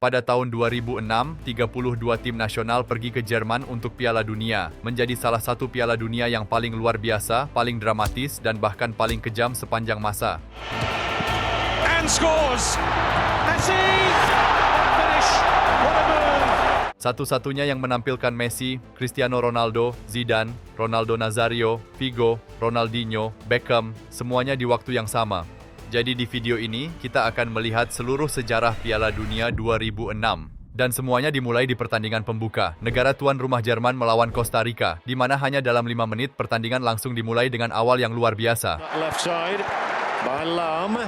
Pada tahun 2006, 32 tim nasional pergi ke Jerman untuk Piala Dunia, menjadi salah satu Piala Dunia yang paling luar biasa, paling dramatis, dan bahkan paling kejam sepanjang masa. And scores! Messi! Finish! What a move! Satu-satunya yang menampilkan Messi, Cristiano Ronaldo, Zidane, Ronaldo Nazario, Figo, Ronaldinho, Beckham, semuanya di waktu yang sama. Jadi di video ini, kita akan melihat seluruh sejarah Piala Dunia 2006. Dan semuanya dimulai di pertandingan pembuka. Negara tuan rumah Jerman melawan Costa Rica, di mana hanya dalam 5 menit pertandingan langsung dimulai dengan awal yang luar biasa. Left side by Lam.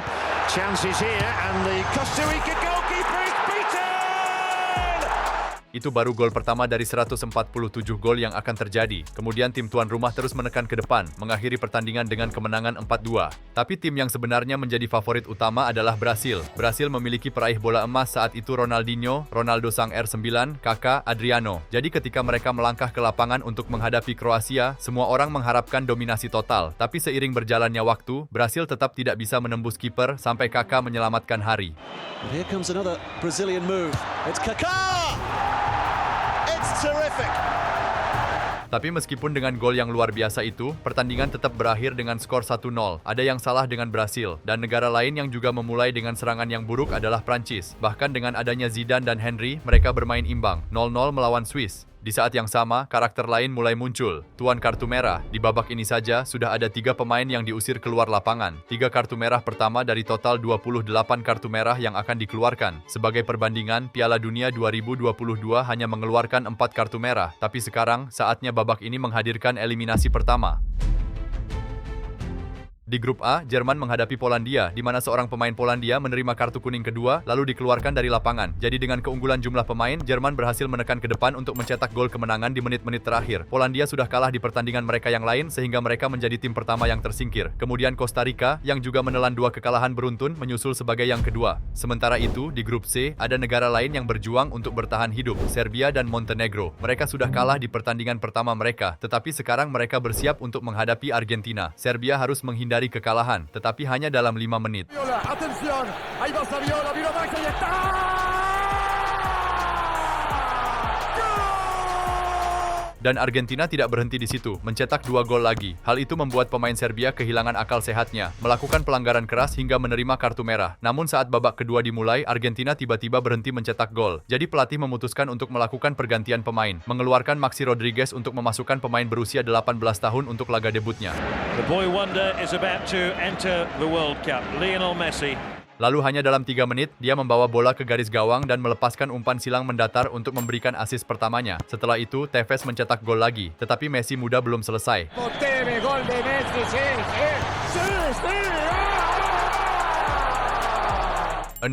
Chances here and the Costa Rica goalkeeper is beaten! Itu baru gol pertama dari 147 gol yang akan terjadi. Kemudian tim tuan rumah terus menekan ke depan, mengakhiri pertandingan dengan kemenangan 4-2. Tapi tim yang sebenarnya menjadi favorit utama adalah Brasil. Brasil memiliki peraih bola emas saat itu Ronaldinho, Ronaldo sang R9, Kaká, Adriano. Jadi ketika mereka melangkah ke lapangan untuk menghadapi Kroasia, semua orang mengharapkan dominasi total. Tapi seiring berjalannya waktu, Brasil tetap tidak bisa menembus kiper sampai Kaká menyelamatkan hari. But here comes another Brazilian move. It's Kaká! It's terrific. Tapi meskipun dengan gol yang luar biasa itu, pertandingan tetap berakhir dengan skor 1-0. Ada yang salah dengan Brasil, dan negara lain yang juga memulai dengan serangan yang buruk adalah Prancis. Bahkan dengan adanya Zidane dan Henry, mereka bermain imbang, 0-0 melawan Swiss. Di saat yang sama, karakter lain mulai muncul. Tuan kartu merah, di babak ini saja sudah ada 3 pemain yang diusir keluar lapangan. 3 kartu merah pertama dari total 28 kartu merah yang akan dikeluarkan. Sebagai perbandingan, Piala Dunia 2022 hanya mengeluarkan 4 kartu merah. Tapi sekarang, saatnya babak ini menghadirkan eliminasi pertama. Di grup A, Jerman menghadapi Polandia, di mana seorang pemain Polandia menerima kartu kuning kedua, lalu dikeluarkan dari lapangan. Jadi dengan keunggulan jumlah pemain, Jerman berhasil menekan ke depan untuk mencetak gol kemenangan di menit-menit terakhir. Polandia sudah kalah di pertandingan mereka yang lain, sehingga mereka menjadi tim pertama yang tersingkir. Kemudian Costa Rica, yang juga menelan 2 kekalahan beruntun, menyusul sebagai yang kedua. Sementara itu, di grup C, ada negara lain yang berjuang untuk bertahan hidup, Serbia dan Montenegro. Mereka sudah kalah di pertandingan pertama mereka, tetapi sekarang mereka bersiap untuk menghadapi Argentina. Serbia harus menghindari kekalahan, tetapi hanya dalam 5 menit. Atención, ahí va Saviola, vino Max, ahí está. Dan Argentina tidak berhenti di situ, mencetak 2 gol lagi. Hal itu membuat pemain Serbia kehilangan akal sehatnya, melakukan pelanggaran keras hingga menerima kartu merah. Namun saat babak kedua dimulai, Argentina tiba-tiba berhenti mencetak gol. Jadi pelatih memutuskan untuk melakukan pergantian pemain, mengeluarkan Maxi Rodriguez untuk memasukkan pemain berusia 18 tahun untuk laga debutnya. The boy wonder is about to enter the World Cup. Lionel Messi. Lalu hanya dalam 3 menit, dia membawa bola ke garis gawang dan melepaskan umpan silang mendatar untuk memberikan assist pertamanya. Setelah itu, Tevez mencetak gol lagi, tetapi Messi muda belum selesai. 6-0.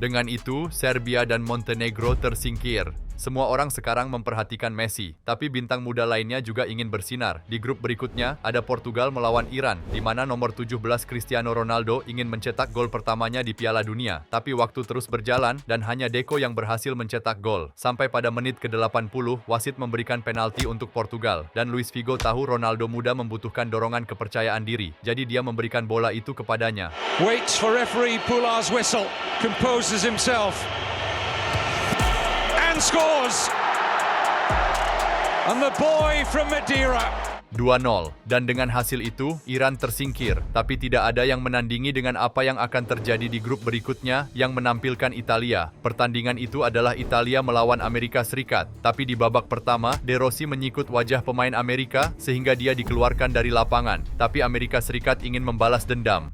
Dengan itu, Serbia dan Montenegro tersingkir. Semua orang sekarang memperhatikan Messi, tapi bintang muda lainnya juga ingin bersinar. Di grup berikutnya, ada Portugal melawan Iran, di mana nomor 17 Cristiano Ronaldo ingin mencetak gol pertamanya di Piala Dunia. Tapi waktu terus berjalan, dan hanya Deco yang berhasil mencetak gol. Sampai pada menit ke-80, wasit memberikan penalti untuk Portugal. Dan Luis Figo tahu Ronaldo muda membutuhkan dorongan kepercayaan diri, jadi dia memberikan bola itu kepadanya. Waits for referee Poulard's whistle. Composes himself. And scores! And the boy from Madeira. 2-0. Dan dengan hasil itu, Iran tersingkir. Tapi tidak ada yang menandingi dengan apa yang akan terjadi di grup berikutnya yang menampilkan Italia. Pertandingan itu adalah Italia melawan Amerika Serikat. Tapi di babak pertama, De Rossi menyikut wajah pemain Amerika sehingga dia dikeluarkan dari lapangan. Tapi Amerika Serikat ingin membalas dendam.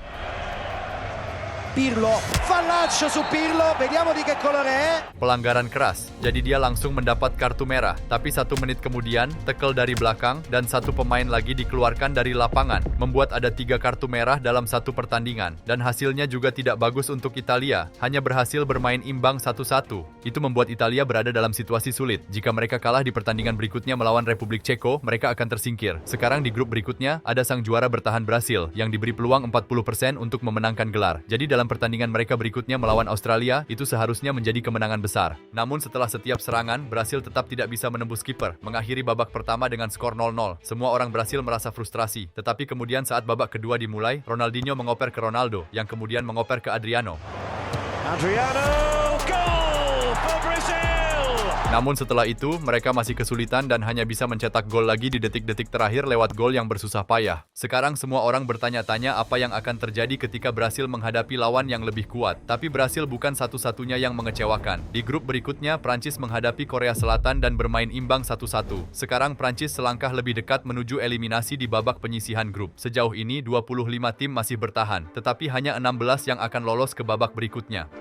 Pirlo, fallancio su Pirlo, vediamo di che colore è. Pelanggaran keras, jadi dia langsung mendapat kartu merah. Tapi 1 menit kemudian, tackle dari belakang dan 1 pemain lagi dikeluarkan dari lapangan, membuat ada 3 kartu merah dalam 1 pertandingan. Dan hasilnya juga tidak bagus untuk Italia, hanya berhasil bermain imbang 1-1. Itu membuat Italia berada dalam situasi sulit. Jika mereka kalah di pertandingan berikutnya melawan Republik Ceko, mereka akan tersingkir. Sekarang di grup berikutnya, ada sang juara bertahan Brasil, yang diberi peluang 40% untuk memenangkan gelar. Jadi dalam pertandingan mereka berikutnya melawan Australia, itu seharusnya menjadi kemenangan besar. Namun setelah setiap serangan, Brasil tetap tidak bisa menembus kiper, mengakhiri babak pertama dengan skor 0-0. Semua orang Brasil merasa frustrasi. Tetapi kemudian saat babak kedua dimulai, Ronaldinho mengoper ke Ronaldo, yang kemudian mengoper ke Adriano. Adriano, goal! Namun setelah itu, mereka masih kesulitan dan hanya bisa mencetak gol lagi di detik-detik terakhir lewat gol yang bersusah payah. Sekarang semua orang bertanya-tanya apa yang akan terjadi ketika Brasil menghadapi lawan yang lebih kuat. Tapi Brasil bukan satu-satunya yang mengecewakan. Di grup berikutnya, Prancis menghadapi Korea Selatan dan bermain imbang 1-1. Sekarang Prancis selangkah lebih dekat menuju eliminasi di babak penyisihan grup. Sejauh ini, 25 tim masih bertahan, tetapi hanya 16 yang akan lolos ke babak berikutnya.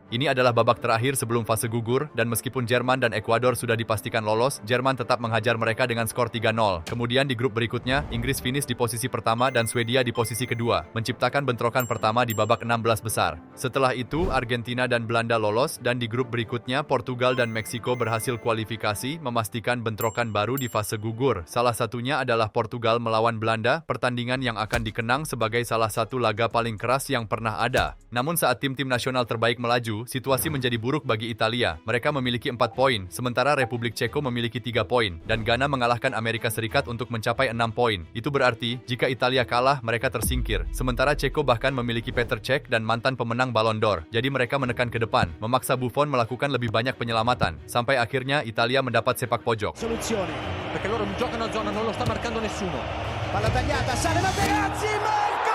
Ini adalah babak terakhir sebelum fase gugur, dan meskipun Jerman dan Ekuador sudah dipastikan lolos, Jerman tetap menghajar mereka dengan skor 3-0. Kemudian di grup berikutnya, Inggris finish di posisi pertama dan Swedia di posisi kedua, menciptakan bentrokan pertama di babak 16 besar. Setelah itu, Argentina dan Belanda lolos, dan di grup berikutnya, Portugal dan Meksiko berhasil kualifikasi, memastikan bentrokan baru di fase gugur. Salah satunya adalah Portugal melawan Belanda, pertandingan yang akan dikenang sebagai salah satu laga paling keras yang pernah ada. Namun saat tim-tim nasional terbaik melaju, situasi menjadi buruk bagi Italia. Mereka memiliki 4 poin, sementara Republik Ceko memiliki 3 poin, dan Ghana mengalahkan Amerika Serikat untuk mencapai 6 poin. Itu berarti, jika Italia kalah, mereka tersingkir. Sementara Ceko bahkan memiliki Petr Cech dan mantan pemenang Ballon d'Or. Jadi mereka menekan ke depan, memaksa Buffon melakukan lebih banyak penyelamatan. Sampai akhirnya Italia mendapat sepak pojok. Soluzione, perché loro giocano a zona, non lo sta marcando nessuno. Palla tagliata, sale Materazzi, Marco!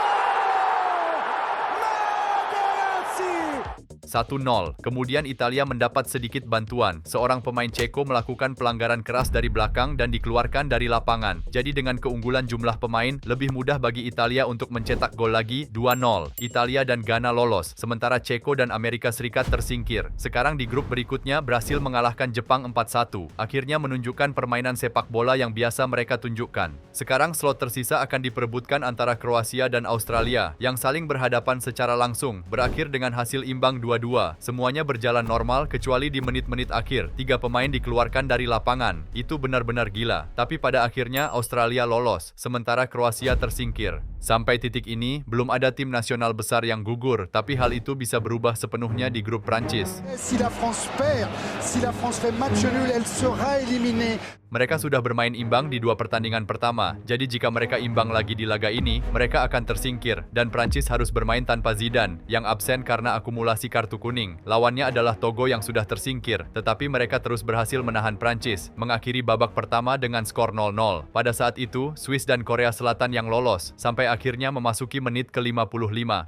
1-0. Kemudian Italia mendapat sedikit bantuan. Seorang pemain Ceko melakukan pelanggaran keras dari belakang dan dikeluarkan dari lapangan. Jadi dengan keunggulan jumlah pemain, lebih mudah bagi Italia untuk mencetak gol lagi, 2-0. Italia dan Ghana lolos, sementara Ceko dan Amerika Serikat tersingkir. Sekarang di grup berikutnya, Brasil mengalahkan Jepang 4-1. Akhirnya menunjukkan permainan sepak bola yang biasa mereka tunjukkan. Sekarang slot tersisa akan diperebutkan antara Kroasia dan Australia, yang saling berhadapan secara langsung, berakhir dengan hasil imbang 2-2. Semuanya berjalan normal kecuali di menit-menit akhir. 3 pemain dikeluarkan dari lapangan. Itu benar-benar gila. Tapi pada akhirnya Australia lolos, sementara Kroasia tersingkir. Sampai titik ini, belum ada tim nasional besar yang gugur, tapi hal itu bisa berubah sepenuhnya di grup Prancis. Si la France perd, si la France fait match nul, elle sera éliminée. Mereka sudah bermain imbang di 2 pertandingan pertama, jadi jika mereka imbang lagi di laga ini, mereka akan tersingkir, dan Prancis harus bermain tanpa Zidane, yang absen karena akumulasi kartu kuning. Lawannya adalah Togo yang sudah tersingkir, tetapi mereka terus berhasil menahan Prancis, mengakhiri babak pertama dengan skor 0-0. Pada saat itu, Swiss dan Korea Selatan yang lolos, sampai akhirnya memasuki menit ke-55.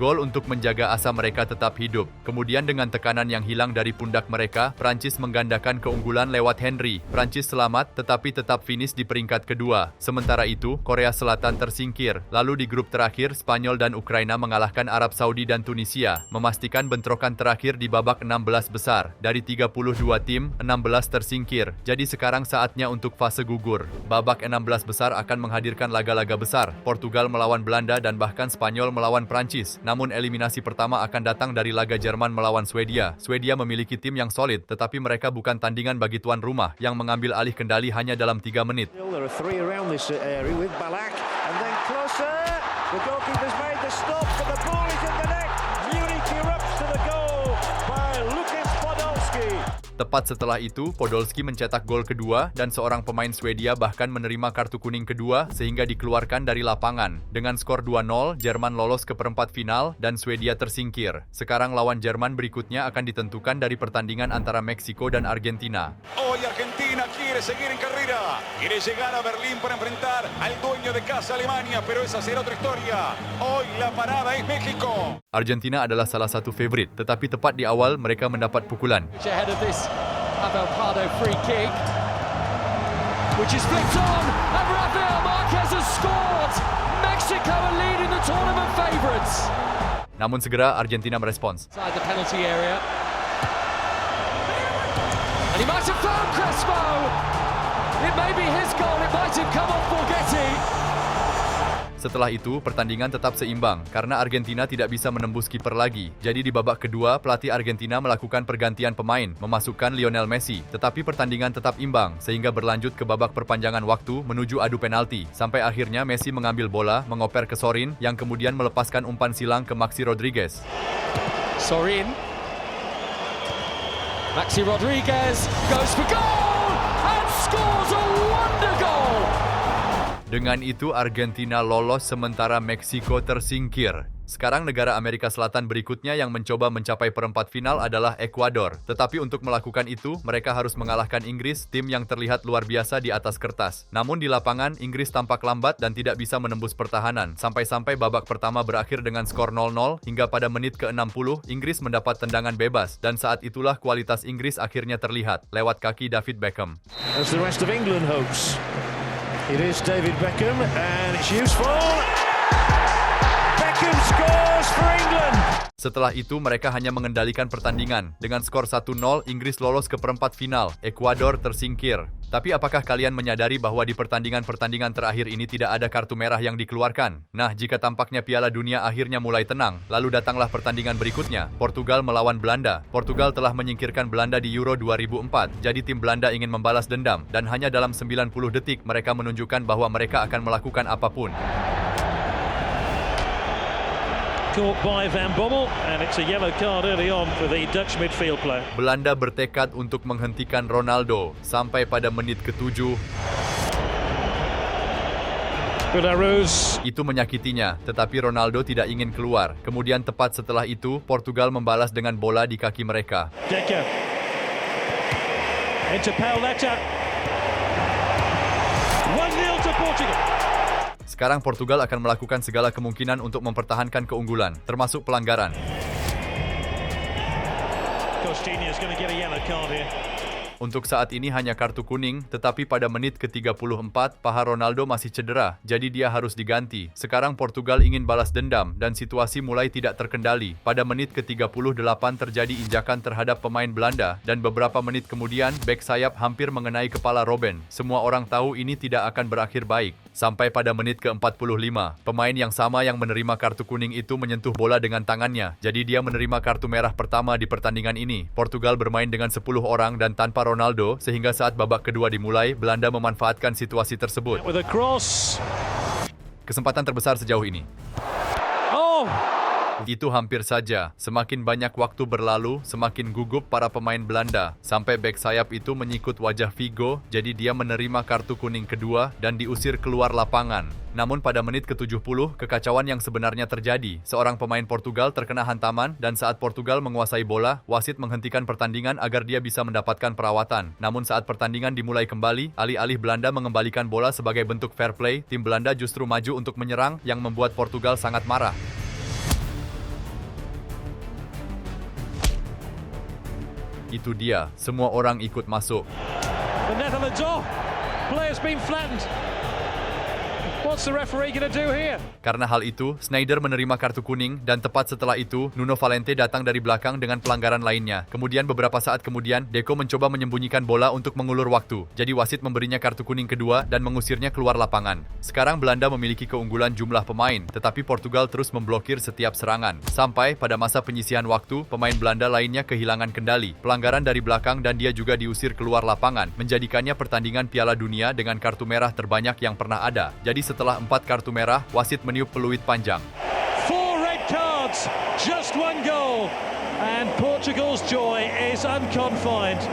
Gol untuk menjaga asa mereka tetap hidup. Kemudian dengan tekanan yang hilang dari pundak mereka, Prancis menggandakan keunggulan lewat Henry. Prancis selamat tetapi tetap finish di peringkat kedua. Sementara itu, Korea Selatan tersingkir. Lalu di grup terakhir, Spanyol dan Ukraina mengalahkan Arab Saudi dan Tunisia, memastikan bentrokan terakhir di babak 16 besar. Dari 32 tim, 16 tersingkir. Jadi sekarang saatnya untuk fase gugur. Babak 16 besar akan menghadirkan laga-laga besar. Portugal melawan Belanda dan bahkan Spanyol melawan Prancis. Namun eliminasi pertama akan datang dari laga Jerman melawan Swedia. Swedia memiliki tim yang solid, tetapi mereka bukan tandingan bagi tuan rumah yang mengambil alih kendali hanya dalam 3 menit. There are 3 around this area with Ballack and then Klose. The goalkeeper's made the stop, but the ball is in the net. Munich erupts to the goal by Lukas Podolski. Tepat setelah itu, Podolski mencetak gol kedua dan seorang pemain Swedia bahkan menerima kartu kuning kedua sehingga dikeluarkan dari lapangan. Dengan skor 2-0, Jerman lolos ke perempat final dan Swedia tersingkir. Sekarang lawan Jerman berikutnya akan ditentukan dari pertandingan antara Meksiko dan Argentina. Hoy Argentina quiere seguir en carrera, quiere llegar a Berlín para enfrentar al dueño de casa Alemania, pero esa será otra historia. Hoy la parada es México. Argentina adalah salah satu favorit, tetapi tepat di awal mereka mendapat pukulan. Ahead of this Abel Pardo free kick, which is flicked on, and Rafael Marquez has scored. Mexico are leading the tournament favourites. Namun segera Argentina merespons. Inside the penalty area, and he might have found Crespo. It may be his goal. It might have come off Borghetti. Setelah itu, pertandingan tetap seimbang karena Argentina tidak bisa menembus kiper lagi. Jadi di babak kedua, pelatih Argentina melakukan pergantian pemain, memasukkan Lionel Messi. Tetapi pertandingan tetap imbang, sehingga berlanjut ke babak perpanjangan waktu menuju adu penalti. Sampai akhirnya Messi mengambil bola, mengoper ke Sorin, yang kemudian melepaskan umpan silang ke Maxi Rodriguez. Sorin. Maxi Rodriguez goes for goal and scores a wonder goal. Dengan itu Argentina lolos sementara Meksiko tersingkir. Sekarang negara Amerika Selatan berikutnya yang mencoba mencapai perempat final adalah Ekuador. Tetapi untuk melakukan itu, mereka harus mengalahkan Inggris, tim yang terlihat luar biasa di atas kertas. Namun di lapangan, Inggris tampak lambat dan tidak bisa menembus pertahanan. Sampai-sampai babak pertama berakhir dengan skor 0-0, hingga pada menit ke-60, Inggris mendapat tendangan bebas. Dan saat itulah kualitas Inggris akhirnya terlihat, lewat kaki David Beckham. As the rest of England hopes. It is David Beckham and it's useful. Beckham scores for England. Setelah itu mereka hanya mengendalikan pertandingan. Dengan skor 1-0, Inggris lolos ke perempat final. Ekuador tersingkir. Tapi apakah kalian menyadari bahwa di pertandingan-pertandingan terakhir ini tidak ada kartu merah yang dikeluarkan? Nah, jika tampaknya Piala Dunia akhirnya mulai tenang, lalu datanglah pertandingan berikutnya, Portugal melawan Belanda. Portugal telah menyingkirkan Belanda di Euro 2004, jadi tim Belanda ingin membalas dendam, dan hanya dalam 90 detik mereka menunjukkan bahwa mereka akan melakukan apapun. Caught by Van Bommel and it's a yellow card early on for the Dutch midfield player. Belanda bertekad untuk menghentikan Ronaldo sampai pada menit ke-7. Belarus. Itu menyakitinya, tetapi Ronaldo tidak ingin keluar. Kemudian tepat setelah itu, Portugal membalas dengan bola di kaki mereka. Decker. Into Pauleta. 1-0 to Portugal. Sekarang Portugal akan melakukan segala kemungkinan untuk mempertahankan keunggulan, termasuk pelanggaran. Coutinho's going to get a yellow card here. Untuk saat ini hanya kartu kuning, tetapi pada menit ke-34, paha Ronaldo masih cedera, jadi dia harus diganti. Sekarang Portugal ingin balas dendam, dan situasi mulai tidak terkendali. Pada menit ke-38 terjadi injakan terhadap pemain Belanda, dan beberapa menit kemudian, bek sayap hampir mengenai kepala Robben. Semua orang tahu ini tidak akan berakhir baik. Sampai pada menit ke-45, pemain yang sama yang menerima kartu kuning itu menyentuh bola dengan tangannya, jadi dia menerima kartu merah pertama di pertandingan ini. Portugal bermain dengan 10 orang dan tanpa Ronaldo, sehingga saat babak kedua dimulai, Belanda memanfaatkan situasi tersebut. With a cross. Kesempatan terbesar sejauh ini. Oh! Itu hampir saja. Semakin banyak waktu berlalu, semakin gugup para pemain Belanda. Sampai bek sayap itu menyikut wajah Figo, jadi dia menerima kartu kuning kedua dan diusir keluar lapangan. Namun pada menit ke-70, kekacauan yang sebenarnya terjadi. Seorang pemain Portugal terkena hantaman dan saat Portugal menguasai bola, wasit menghentikan pertandingan agar dia bisa mendapatkan perawatan. Namun saat pertandingan dimulai kembali, alih-alih Belanda mengembalikan bola sebagai bentuk fair play, tim Belanda justru maju untuk menyerang yang membuat Portugal sangat marah. Itu dia, semua orang ikut masuk. The Netherlands off. Player's been flattened. What's the referee going to do here? Karena hal itu, Sneijder menerima kartu kuning dan tepat setelah itu, Nuno Valente datang dari belakang dengan pelanggaran lainnya. Kemudian beberapa saat kemudian, Deco mencoba menyembunyikan bola untuk mengulur waktu. Jadi wasit memberinya kartu kuning kedua dan mengusirnya keluar lapangan. Sekarang Belanda memiliki keunggulan jumlah pemain, tetapi Portugal terus memblokir setiap serangan. Sampai pada masa penyisihan waktu, pemain Belanda lainnya kehilangan kendali. Pelanggaran dari belakang dan dia juga diusir keluar lapangan, menjadikannya pertandingan Piala Dunia dengan kartu merah terbanyak yang pernah ada. Jadi setelah 4 kartu merah, wasit meniup peluit panjang. 4 red cards, just 1 goal, and Portugal's joy is unconfined.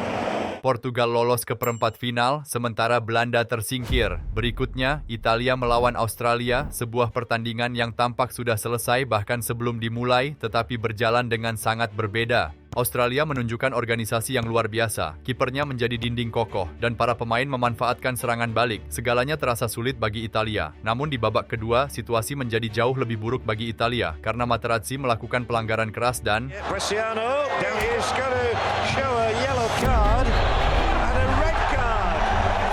Portugal lolos ke perempat final, sementara Belanda tersingkir. Berikutnya, Italia melawan Australia, sebuah pertandingan yang tampak sudah selesai bahkan sebelum dimulai, tetapi berjalan dengan sangat berbeda. Australia menunjukkan organisasi yang luar biasa. Kipernya menjadi dinding kokoh, dan para pemain memanfaatkan serangan balik. Segalanya terasa sulit bagi Italia. Namun di babak kedua, situasi menjadi jauh lebih buruk bagi Italia, karena Materazzi melakukan pelanggaran keras dan Bresciano, now he's going to show a yellow card and a red card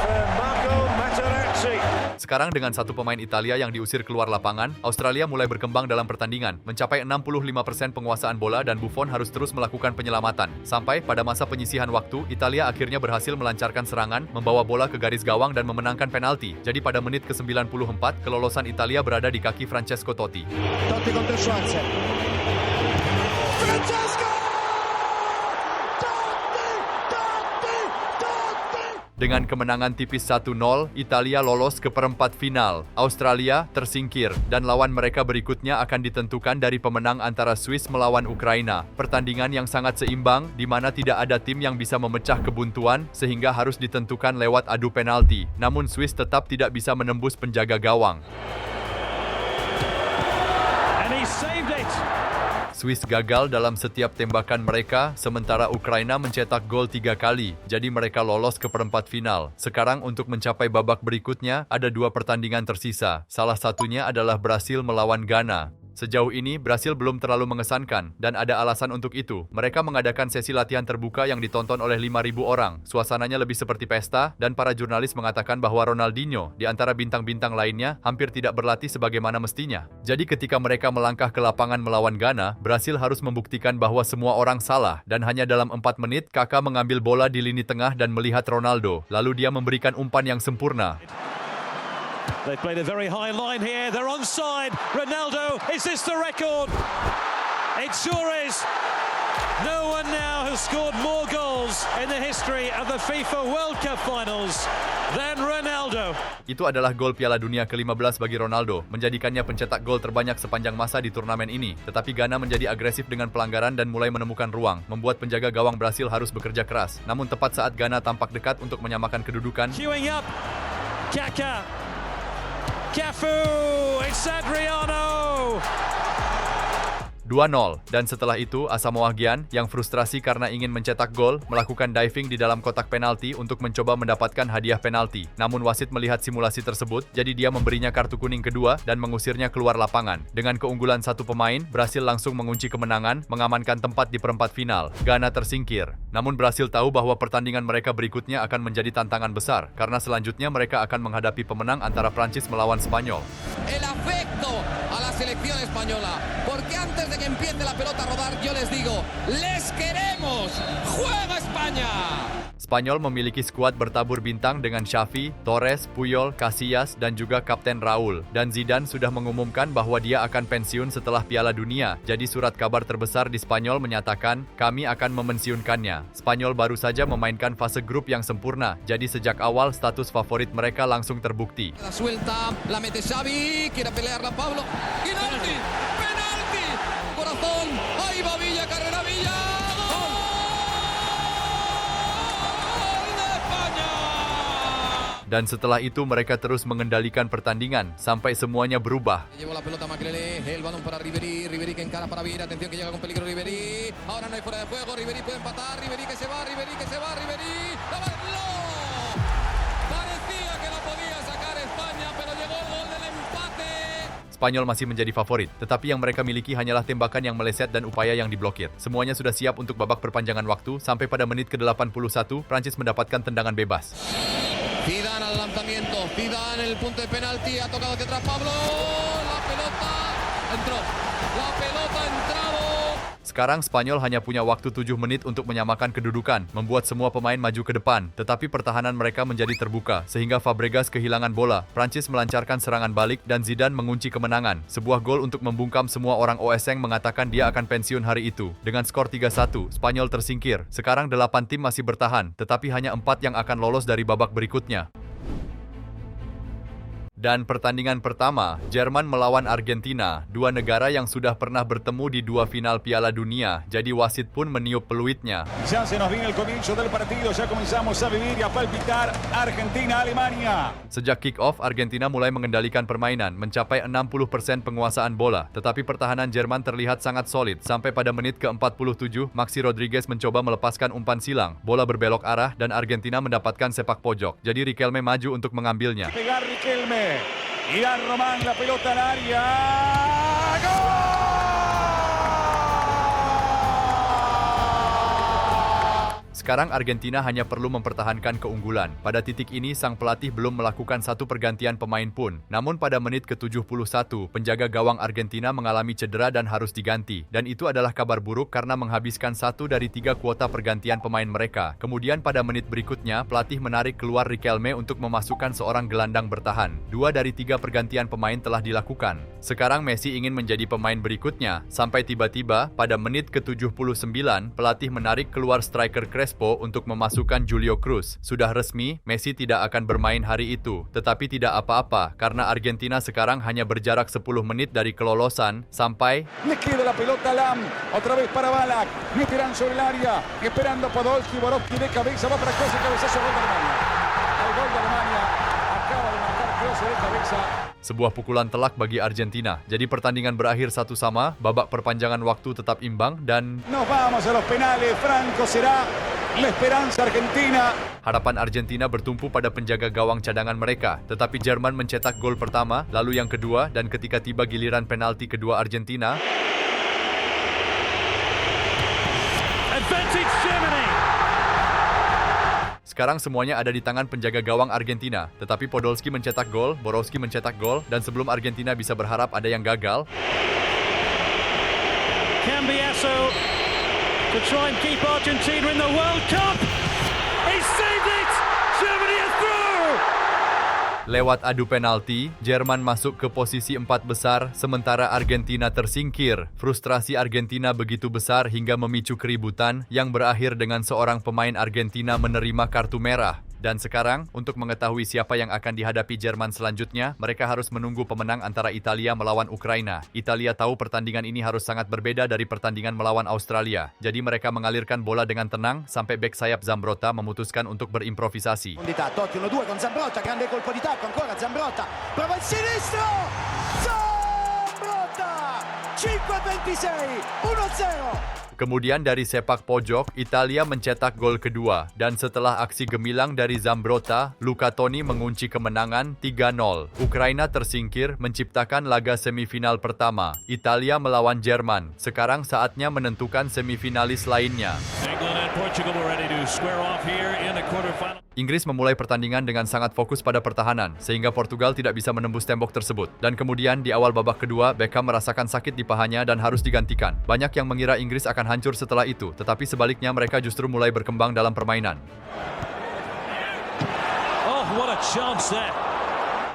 for Marco Materazzi. Sekarang dengan satu pemain Italia yang diusir keluar lapangan, Australia mulai berkembang dalam pertandingan, mencapai 65% penguasaan bola dan Buffon harus terus melakukan penyelamatan. Sampai pada masa penyisihan waktu, Italia akhirnya berhasil melancarkan serangan, membawa bola ke garis gawang dan memenangkan penalti. Jadi pada menit ke-94, kelolosan Italia berada di kaki Francesco Totti. Totti contro Schwarzer. Francesco! Totti! Dengan kemenangan tipis 1-0, Italia lolos ke perempat final. Australia tersingkir, dan lawan mereka berikutnya akan ditentukan dari pemenang antara Swiss melawan Ukraina. Pertandingan yang sangat seimbang, di mana tidak ada tim yang bisa memecah kebuntuan, sehingga harus ditentukan lewat adu penalti. Namun Swiss tetap tidak bisa menembus penjaga gawang. And he saved it. Swiss gagal dalam setiap tembakan mereka, sementara Ukraina mencetak gol 3 kali, jadi mereka lolos ke perempat final. Sekarang untuk mencapai babak berikutnya, ada 2 pertandingan tersisa. Salah satunya adalah Brasil melawan Ghana. Sejauh ini, Brasil belum terlalu mengesankan, dan ada alasan untuk itu. Mereka mengadakan sesi latihan terbuka yang ditonton oleh 5.000 orang. Suasananya lebih seperti pesta, dan para jurnalis mengatakan bahwa Ronaldinho, di antara bintang-bintang lainnya, hampir tidak berlatih sebagaimana mestinya. Jadi ketika mereka melangkah ke lapangan melawan Ghana, Brasil harus membuktikan bahwa semua orang salah, dan hanya dalam 4 menit, Kaká mengambil bola di lini tengah dan melihat Ronaldo. Lalu dia memberikan umpan yang sempurna. They played a very high line here. They're onside. Ronaldo, is this the record? It sure is. No one now has scored more goals in the history of the FIFA World Cup Finals than Ronaldo. Itu adalah gol Piala Dunia ke-15 bagi Ronaldo, menjadikannya pencetak gol terbanyak sepanjang masa di turnamen ini. Tetapi Ghana menjadi agresif dengan pelanggaran dan mulai menemukan ruang, membuat penjaga gawang Brasil harus bekerja keras. Namun tepat saat Ghana tampak dekat untuk menyamakan kedudukan, Queuing up. Kaká. Cafu, it's Adriano. 2-0, dan setelah itu Asamoah Gyan yang frustrasi karena ingin mencetak gol melakukan diving di dalam kotak penalti untuk mencoba mendapatkan hadiah penalti. Namun wasit melihat simulasi tersebut, jadi dia memberinya kartu kuning kedua dan mengusirnya keluar lapangan. Dengan keunggulan 1 pemain, Brasil langsung mengunci kemenangan, mengamankan tempat di perempat final. Ghana tersingkir. Namun Brasil tahu bahwa pertandingan mereka berikutnya akan menjadi tantangan besar, karena selanjutnya mereka akan menghadapi pemenang antara Prancis melawan Spanyol. El afecto a la selección española, porque antes de que empiece la pelota a rodar, yo les digo, les queremos, juega España. Spanyol memiliki skuad bertabur bintang dengan Xavi, Torres, Puyol, Casillas, dan juga Kapten Raul. Dan Zidane sudah mengumumkan bahwa dia akan pensiun setelah Piala Dunia. Jadi surat kabar terbesar di Spanyol menyatakan, kami akan memensiunkannya. Spanyol baru saja memainkan fase grup yang sempurna, jadi sejak awal status favorit mereka langsung terbukti. La suelta, la mete Xavi, quiere pelearla Pablo. Penalti, penalti, corazón, ahí va Villa, carrera Villa. Dan setelah itu mereka terus mengendalikan pertandingan sampai semuanya berubah. Llevó la pelota Makelele, el balón para Ribery, Ribery que encara para Vieira, atención que llega con peligro Ribery, ahora no hay fuera de juego, Ribery puede empatar, Ribery que se va, Ribery que se va, Ribery, ¡la ¡no! Parecía que la podía sacar España, pero llegó el gol del empate. Spanyol masih menjadi favorit, tetapi yang mereka miliki hanyalah tembakan yang meleset dan upaya yang diblokir. Semuanya sudah siap untuk babak perpanjangan waktu, sampai pada menit ke-81, Prancis mendapatkan tendangan bebas. Zidane al lanzamiento, Zidane el punto de penalti, ha tocado detrás Pablo, la pelota entró, la pelota entrado. Sekarang Spanyol hanya punya waktu 7 menit untuk menyamakan kedudukan, membuat semua pemain maju ke depan, tetapi pertahanan mereka menjadi terbuka, sehingga Fabregas kehilangan bola. Prancis melancarkan serangan balik dan Zidane mengunci kemenangan. Sebuah gol untuk membungkam semua orang Oseng mengatakan dia akan pensiun hari itu. Dengan skor 3-1, Spanyol tersingkir. Sekarang 8 tim masih bertahan, tetapi hanya 4 yang akan lolos dari babak berikutnya. Dan pertandingan pertama, Jerman melawan Argentina, 2 negara yang sudah pernah bertemu di 2 final Piala Dunia, jadi wasit pun meniup peluitnya. Ya se nos viene el comienzo del partido, ya comenzamos a vivir y a palpitar Argentina-Alemania. Sejak kick-off, Argentina mulai mengendalikan permainan, mencapai 60% penguasaan bola. Tetapi pertahanan Jerman terlihat sangat solid. Sampai pada menit ke-47, Maxi Rodriguez mencoba melepaskan umpan silang. Bola berbelok arah dan Argentina mendapatkan sepak pojok. Jadi Riquelme maju untuk mengambilnya. Pegar Riquelme. Irán Román, la pelota al área. ¡Gol! Sekarang Argentina hanya perlu mempertahankan keunggulan. Pada titik ini, sang pelatih belum melakukan satu pergantian pemain pun. Namun pada menit ke-71, penjaga gawang Argentina mengalami cedera dan harus diganti. Dan itu adalah kabar buruk karena menghabiskan 1 dari 3 kuota pergantian pemain mereka. Kemudian pada menit berikutnya, pelatih menarik keluar Riquelme untuk memasukkan seorang gelandang bertahan. 2 dari 3 pergantian pemain telah dilakukan. Sekarang Messi ingin menjadi pemain berikutnya. Sampai tiba-tiba, pada menit ke-79, pelatih menarik keluar striker Crespo Crespo untuk memasukkan Julio Cruz. Sudah resmi, Messi tidak akan bermain hari itu. Tetapi tidak apa-apa, karena Argentina sekarang hanya berjarak 10 menit dari kelolosan sampai... Le queda la pelota a Lam, otra vez para Ballack, meterán sobre el área, esperando Podolski, Borowski de cabeza, va para Klose, cabezazo, gol de Alemania. Al gol de Alemania, acaba de marcar Klose de cabeza. Sebuah pukulan telak bagi Argentina. Jadi pertandingan berakhir 1-1, babak perpanjangan waktu tetap imbang dan... Nos vamos a los penales, Franco será la esperanza Argentina. Harapan Argentina bertumpu pada penjaga gawang cadangan mereka, tetapi Jerman mencetak gol pertama, lalu yang kedua, dan ketika tiba giliran penalti kedua Argentina... Advantage Germany! Sekarang semuanya ada di tangan penjaga gawang Argentina, tetapi Podolski mencetak gol, Borowski mencetak gol, dan sebelum Argentina bisa berharap ada yang gagal, Cambiaso to try and keep Argentina in the World Cup. He saved it! Germany are through! lewat adu penalti, Jerman masuk ke posisi 4 besar, sementara Argentina tersingkir. Frustrasi Argentina begitu besar hingga memicu keributan yang berakhir dengan seorang pemain Argentina menerima kartu merah. Dan sekarang, untuk mengetahui siapa yang akan dihadapi Jerman selanjutnya, mereka harus menunggu pemenang antara Italia melawan Ukraina. Italia tahu pertandingan ini harus sangat berbeda dari pertandingan melawan Australia. Jadi mereka mengalirkan bola dengan tenang sampai bek sayap Zambrotta memutuskan untuk berimprovisasi. Totti 1-2 con Zambrotta, grande colpo di tacco ancora Zambrotta. Prova il sinistro! Zambrotta! 5-26, 1-0. Kemudian dari sepak pojok, Italia mencetak gol kedua. Dan setelah aksi gemilang dari Zambrotta, Luca Toni mengunci kemenangan 3-0. Ukraina tersingkir menciptakan laga semifinal pertama. Italia melawan Jerman. Sekarang saatnya menentukan semifinalis lainnya. Inggris memulai pertandingan dengan sangat fokus pada pertahanan, sehingga Portugal tidak bisa menembus tembok tersebut. Dan kemudian di awal babak kedua, Beckham merasakan sakit di pahanya dan harus digantikan. Banyak yang mengira Inggris akan hancur setelah itu, tetapi sebaliknya mereka justru mulai berkembang dalam permainan. Oh, what a chance there.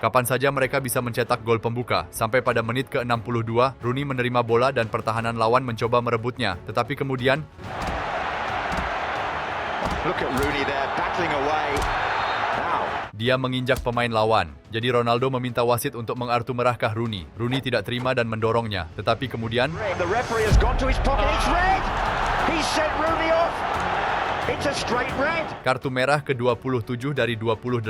Kapan saja mereka bisa mencetak gol pembuka. Sampai pada menit ke-62, Rooney menerima bola dan pertahanan lawan mencoba merebutnya. Tetapi kemudian... Look at Rooney there, battling away. Wow. Dia menginjak pemain lawan. Jadi Ronaldo meminta wasit untuk mengartu merahkah Rooney. Rooney tidak terima dan mendorongnya. Tetapi kemudian... The referee has gone to his pocket. It's red. He sent Rooney off. It's a straight red. Kartu merah ke-27 dari 28.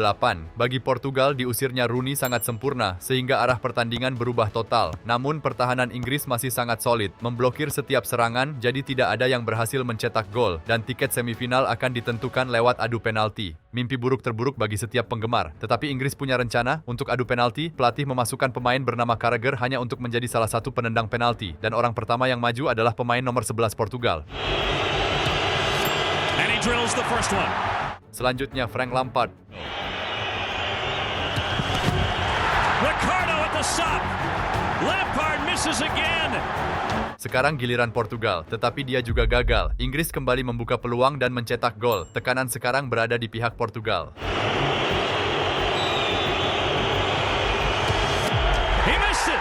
Bagi Portugal, diusirnya Rooney sangat sempurna, sehingga arah pertandingan berubah total. Namun, pertahanan Inggris masih sangat solid, memblokir setiap serangan, jadi tidak ada yang berhasil mencetak gol, dan tiket semifinal akan ditentukan lewat adu penalti. Mimpi buruk terburuk bagi setiap penggemar. Tetapi Inggris punya rencana, untuk adu penalti, pelatih memasukkan pemain bernama Carragher hanya untuk menjadi salah satu penendang penalti, dan orang pertama yang maju adalah pemain nomor 11 Portugal. Drills the first one. Selanjutnya Frank Lampard. Ricardo at the stop. Lampard misses again. Sekarang giliran Portugal, tetapi dia juga gagal. Inggris kembali membuka peluang dan mencetak gol. Tekanan sekarang berada di pihak Portugal. He missed it.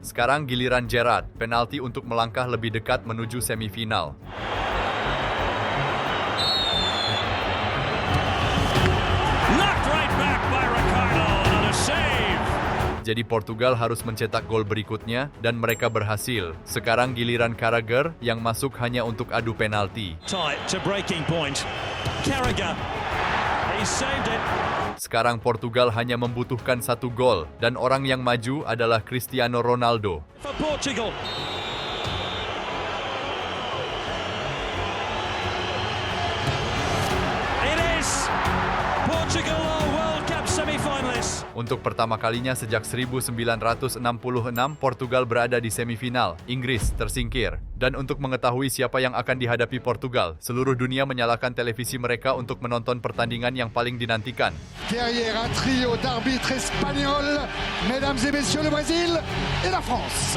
Sekarang giliran Gerrard, penalti untuk melangkah lebih dekat menuju semifinal. Jadi Portugal harus mencetak gol berikutnya dan mereka berhasil. Sekarang giliran Carragher yang masuk hanya untuk adu penalti. Sekarang Portugal hanya membutuhkan 1 gol dan orang yang maju adalah Cristiano Ronaldo. Untuk pertama kalinya sejak 1966, Portugal berada di semifinal. Inggris tersingkir. Dan untuk mengetahui siapa yang akan dihadapi Portugal, seluruh dunia menyalakan televisi mereka untuk menonton pertandingan yang paling dinantikan. Derrière un trio d'arbitres espagnols, mesdames et messieurs, le Brésil et la France.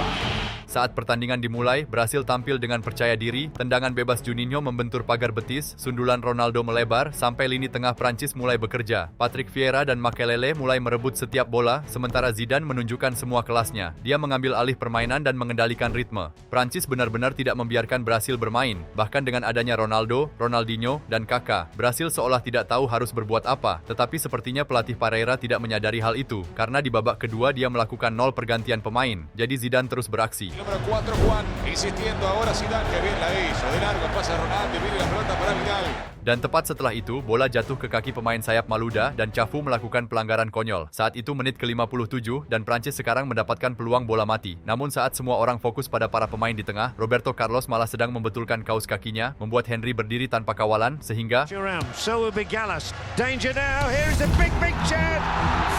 Saat pertandingan dimulai, Brasil tampil dengan percaya diri, tendangan bebas Juninho membentur pagar betis, sundulan Ronaldo melebar, sampai lini tengah Prancis mulai bekerja. Patrick Vieira dan Makelele mulai merebut setiap bola, sementara Zidane menunjukkan semua kelasnya. Dia mengambil alih permainan dan mengendalikan ritme. Prancis benar-benar tidak membiarkan Brasil bermain, bahkan dengan adanya Ronaldo, Ronaldinho, dan Kaká. Brasil seolah tidak tahu harus berbuat apa, tetapi sepertinya pelatih Pereira tidak menyadari hal itu, karena di babak kedua dia melakukan 0 pergantian pemain, jadi Zidane terus beraksi. Número 4, Juan, insistiendo ahora Zidane, que bien la hizo. De largo pasa Ronaldo, viene la pelota para Vidal. Dan tepat setelah itu, bola jatuh ke kaki pemain sayap Malouda dan Cafu melakukan pelanggaran konyol. Saat itu menit ke-57 dan Prancis sekarang mendapatkan peluang bola mati. Namun saat semua orang fokus pada para pemain di tengah, Roberto Carlos malah sedang membetulkan kaos kakinya, membuat Henry berdiri tanpa kawalan sehingga So will be Gallas. Danger now. Here's a big chance.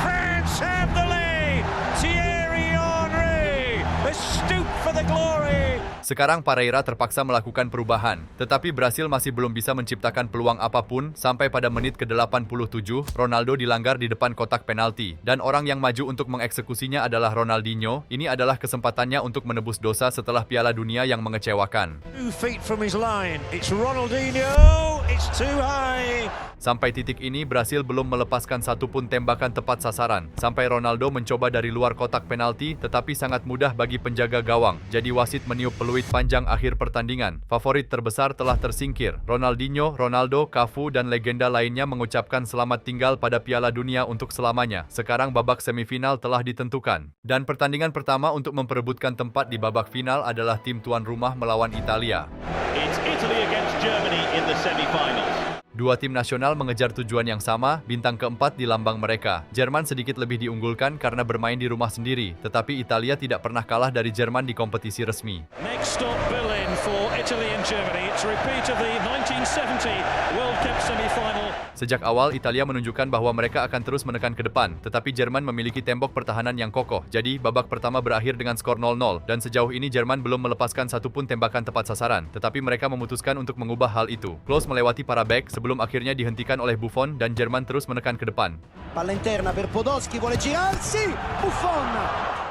France have the lead. Thierry Henry has stooped for the glory. sekarang Pereira terpaksa melakukan perubahan. Tetapi Brasil masih belum bisa menciptakan peluang apapun sampai pada menit ke-87, Ronaldo dilanggar di depan kotak penalti. Dan orang yang maju untuk mengeksekusinya adalah Ronaldinho. Ini adalah kesempatannya untuk menebus dosa setelah Piala Dunia yang mengecewakan. 2 feet from his line. It's Ronaldinho. It's too high. Sampai titik ini, Brasil belum melepaskan satupun tembakan tepat sasaran. Sampai Ronaldo mencoba dari luar kotak penalti, tetapi sangat mudah bagi penjaga gawang. Jadi wasit meniup peluit panjang akhir pertandingan. Favorit terbesar telah tersingkir. Ronaldinho, Ronaldo, Cafu, dan legenda lainnya mengucapkan selamat tinggal pada Piala Dunia untuk selamanya. Sekarang babak semifinal telah ditentukan. Dan pertandingan pertama untuk memperebutkan tempat di babak final adalah tim tuan rumah melawan Italia. It's Italy against Germany in the semi-finals. Dua tim nasional mengejar tujuan yang sama, bintang keempat di lambang mereka. Jerman sedikit lebih diunggulkan karena bermain di rumah sendiri, tetapi Italia tidak pernah kalah dari Jerman di kompetisi resmi. Next stop Berlin for Italy and Germany. It's a repeat of the 1970 World Cup semi-final. Sejak awal, Italia menunjukkan bahwa mereka akan terus menekan ke depan, tetapi Jerman memiliki tembok pertahanan yang kokoh. Jadi, babak pertama berakhir dengan skor 0-0, dan sejauh ini Jerman belum melepaskan satupun tembakan tepat sasaran, tetapi mereka memutuskan untuk mengubah hal itu. Klose melewati para bek sebelum akhirnya dihentikan oleh Buffon dan Jerman terus menekan ke depan. Palla interna per Podolski, vuole girarsi, Buffon.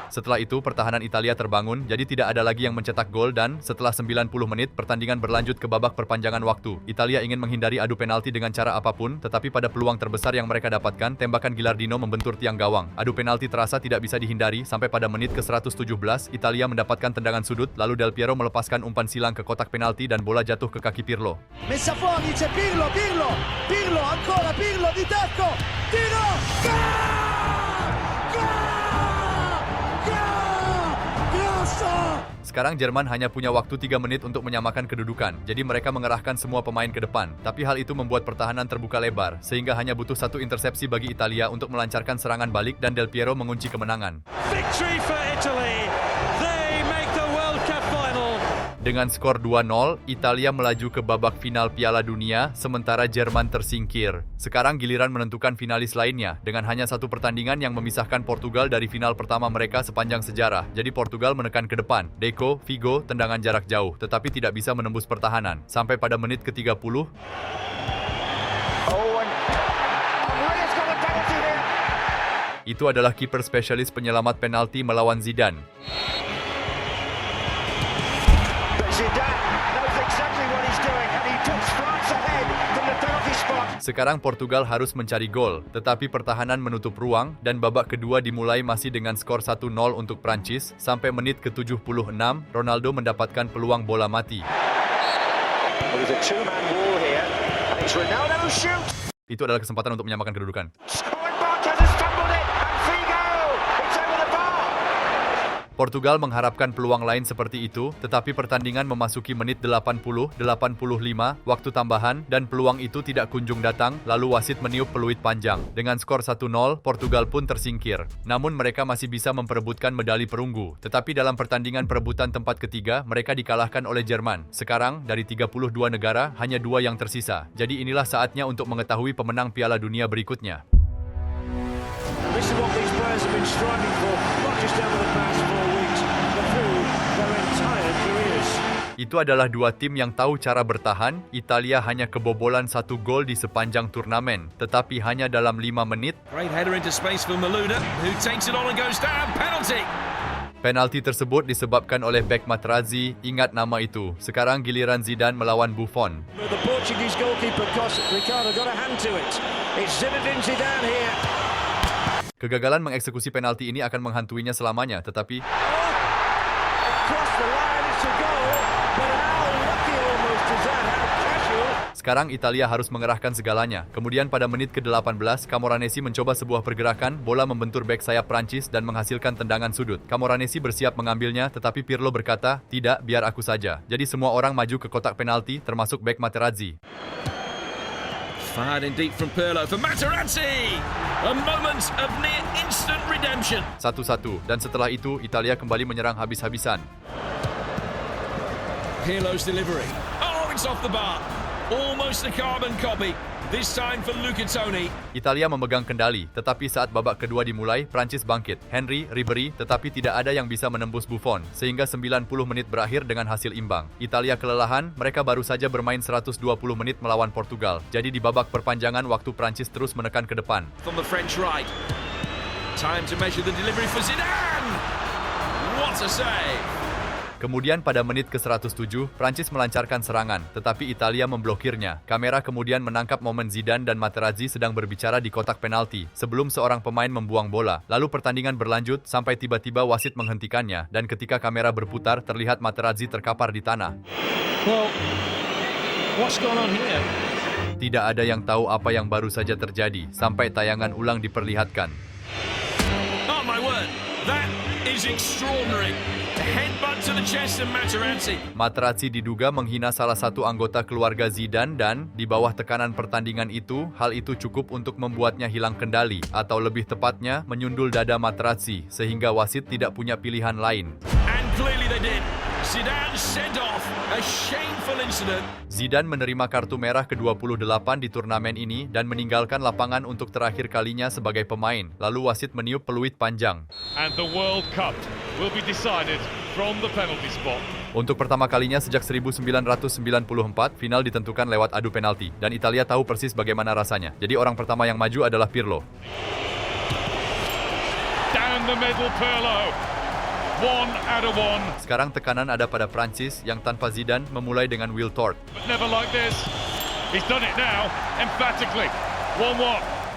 Setelah itu, pertahanan Italia terbangun, jadi tidak ada lagi yang mencetak gol dan setelah 90 menit, pertandingan berlanjut ke babak perpanjangan waktu. Italia ingin menghindari adu penalti dengan cara apapun, tetapi pada peluang terbesar yang mereka dapatkan, tembakan Gilardino membentur tiang gawang. Adu penalti terasa tidak bisa dihindari, sampai pada menit ke-117, Italia mendapatkan tendangan sudut, lalu Del Piero melepaskan umpan silang ke kotak penalti dan bola jatuh ke kaki Pirlo. Messa fuori, c'è Pirlo, ancora Pirlo di tacco, tiro, gol! Sekarang Jerman hanya punya waktu 3 menit untuk menyamakan kedudukan, jadi mereka mengerahkan semua pemain ke depan. Tapi hal itu membuat pertahanan terbuka lebar, sehingga hanya butuh 1 intersepsi bagi Italia untuk melancarkan serangan balik dan Del Piero mengunci kemenangan. Victory for Italy. They make the World Cup final. Dengan skor 2-0, Italia melaju ke babak final Piala Dunia, sementara Jerman tersingkir. Sekarang giliran menentukan finalis lainnya, dengan hanya 1 pertandingan yang memisahkan Portugal dari final pertama mereka sepanjang sejarah. Jadi Portugal menekan ke depan. Deco, Figo, tendangan jarak jauh, tetapi tidak bisa menembus pertahanan. Sampai pada menit ke-30, itu adalah kiper spesialis penyelamat penalti melawan Zidane. Sekarang Portugal harus mencari gol, tetapi pertahanan menutup ruang dan babak kedua dimulai masih dengan skor 1-0 untuk Prancis. Sampai menit ke-76, Ronaldo mendapatkan peluang bola mati. Itu adalah kesempatan untuk menyamakan kedudukan. Portugal mengharapkan peluang lain seperti itu, tetapi pertandingan memasuki menit 80-85, waktu tambahan, dan peluang itu tidak kunjung datang, lalu wasit meniup peluit panjang. Dengan skor 1-0, Portugal pun tersingkir. Namun mereka masih bisa memperebutkan medali perunggu, tetapi dalam pertandingan perebutan tempat ketiga, mereka dikalahkan oleh Jerman. Sekarang, dari 32 negara, hanya 2 yang tersisa. Jadi inilah saatnya untuk mengetahui pemenang Piala Dunia berikutnya. This is what these players have been striving for, not just over the past 4 weeks, but through their entire careers. Itu adalah 2 tim yang tahu cara bertahan. Italia hanya kebobolan 1 gol di sepanjang turnamen, tetapi hanya dalam 5 menit. Great header into space for Malouda, who takes it on and goes down. Penalty! Penalti tersebut disebabkan oleh bek Materazzi, ingat nama itu. Sekarang giliran Zidane melawan Buffon. The Portuguese goalkeeper Ricardo got a hand to it. It's Zinedine Zidane here. Kegagalan mengeksekusi penalti ini akan menghantuinya selamanya, tetapi Across the line it's a goal, but how lucky almost is that? How casual. sekarang Italia harus mengerahkan segalanya. Kemudian pada menit ke-18, Camoranesi mencoba sebuah pergerakan, bola membentur bek sayap Prancis dan menghasilkan tendangan sudut. Camoranesi bersiap mengambilnya, tetapi Pirlo berkata, "Tidak, biar aku saja." Jadi semua orang maju ke kotak penalti, termasuk bek Materazzi. Fired in deep from Pirlo for Materazzi. A moment of near instant redemption. 1-1, dan setelah itu Italia kembali menyerang habis-habisan. Pirlo's delivery. Oh, it's off the bar. Almost a carbon copy. This time for Luca Toni. Italia memegang kendali, tetapi saat babak kedua dimulai, Prancis bangkit. Henry, Ribéry, tetapi tidak ada yang bisa menembus Buffon, sehingga 90 menit berakhir dengan hasil imbang. Italia kelelahan, mereka baru saja bermain 120 menit melawan Portugal. Jadi di babak perpanjangan, waktu Prancis terus menekan ke depan. From the French right. Time to measure the delivery for Zidane. What a save. Kemudian pada menit ke-107, Prancis melancarkan serangan, tetapi Italia memblokirnya. Kamera kemudian menangkap momen Zidane dan Materazzi sedang berbicara di kotak penalti, sebelum seorang pemain membuang bola. Lalu pertandingan berlanjut sampai tiba-tiba wasit menghentikannya, dan ketika kamera berputar, terlihat Materazzi terkapar di tanah. Well, what's going on here? Tidak ada yang tahu apa yang baru saja terjadi, sampai tayangan ulang diperlihatkan. Oh my word, that is extraordinary. Headbutt to the chest of Materazzi. Materazzi diduga menghina salah satu anggota keluarga Zidane dan, di bawah tekanan pertandingan itu, hal itu cukup untuk membuatnya hilang kendali, atau lebih tepatnya, menyundul dada Materazzi, sehingga wasit tidak punya pilihan lain. And clearly they did. Zidane sent off a shameful incident. Zidane menerima kartu merah ke-28 di turnamen ini dan meninggalkan lapangan untuk terakhir kalinya sebagai pemain. Lalu wasit meniup peluit panjang. And the World Cup will be decided from the penalty spot. Untuk pertama kalinya sejak 1994, final ditentukan lewat adu penalti. Dan Italia tahu persis bagaimana rasanya. Jadi orang pertama yang maju adalah Pirlo. Down the middle, Pirlo. 1 out of 1. Sekarang tekanan ada pada Prancis yang tanpa Zidane memulai dengan Wiltord. But never like this. He's done it now, emphatically. 1-1.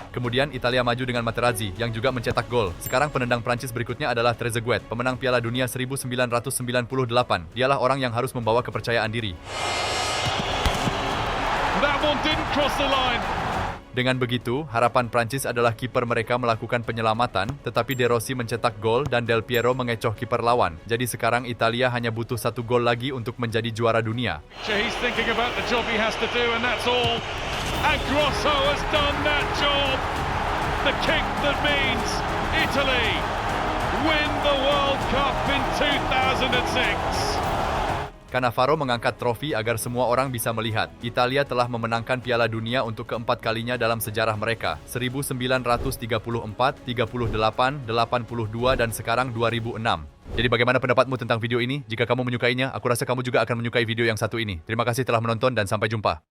Kemudian Italia maju dengan Materazzi yang juga mencetak gol. Sekarang penendang Prancis berikutnya adalah Trezeguet, pemenang Piala Dunia 1998. Dialah orang yang harus membawa kepercayaan diri. That one didn't cross the line. Dengan begitu, harapan Prancis adalah kiper mereka melakukan penyelamatan, tetapi De Rossi mencetak gol dan Del Piero mengecoh kiper lawan. Jadi sekarang Italia hanya butuh 1 gol lagi untuk menjadi juara dunia. So he's thinking about the job he has to do, and that's all. And Grosso has done that job. The kick that means Italy win the World Cup in 2006. Cannavaro mengangkat trofi agar semua orang bisa melihat. Italia telah memenangkan Piala Dunia untuk keempat kalinya dalam sejarah mereka. 1934, 38, 82, dan sekarang 2006. Jadi bagaimana pendapatmu tentang video ini? Jika kamu menyukainya, aku rasa kamu juga akan menyukai video yang satu ini. Terima kasih telah menonton dan sampai jumpa.